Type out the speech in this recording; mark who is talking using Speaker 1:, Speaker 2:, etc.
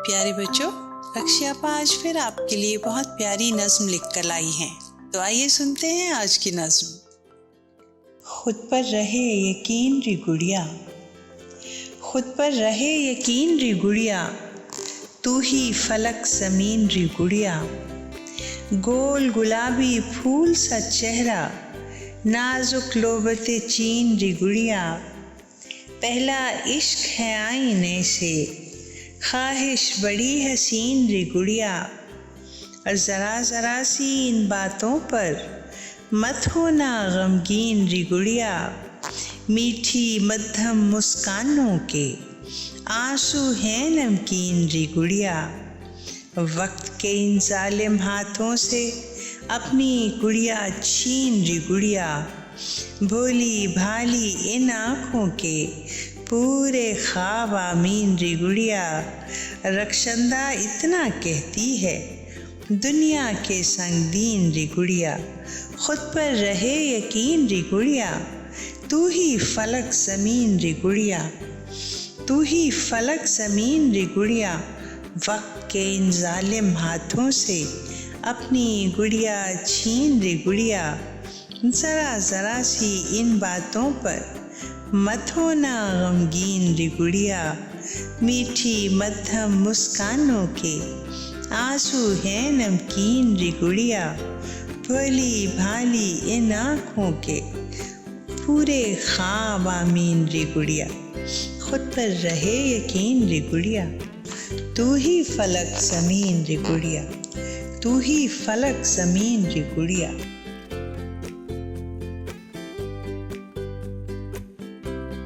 Speaker 1: प्यारे बच्चों, रक्षापा आज फिर आपके लिए बहुत प्यारी नज्म लिख कर लाई हैं। तो आइए सुनते हैं आज की नज्म। खुद पर रहे यकीन री गुड़िया, खुद पर रहे यकीन री गुड़िया, तू ही फलक ज़मीन री गुड़िया। गोल गुलाबी फूल सा चेहरा, नाजुक लोबते चीन री गुड़िया। पहला इश्क है आईने से, ख्वाहिश बड़ी हसीन री गुड़िया। और ज़रा ज़रा सी इन बातों पर मत होना गमगीन री गुड़िया। मीठी मध्यम मुस्कानों के आंसू हैं नमकीन री गुड़िया। वक्त के इन जालिम हाथों से अपनी गुड़िया छीन री गुड़िया। भोली भाली इन आँखों के पूरे ख्वाब आमीन री गुड़िया। रक्षंदा इतना कहती है, दुनिया के संग दीन री गुड़िया। खुद पर रहे यकीन री गुड़िया, तू ही फलक ज़मीन री गुड़िया। तू ही फलक ज़मीन री गुड़िया। वक्त के इन जालिम हाथों से अपनी गुड़िया छीन री गुड़िया। ज़रा ज़रा सी इन बातों पर मत होना गमगीन री गुड़िया। मीठी मध्यम मुस्कानों के आंसू हैं नमकीन री गुड़िया। भोली भाली इन आँखों के पूरे ख्वाब आमीन री गुड़िया। खुद पर रहे यकीन री गुड़िया, तू ही फलक ज़मीन री गुड़िया। तू ही फलक ज़मीन री गुड़िया।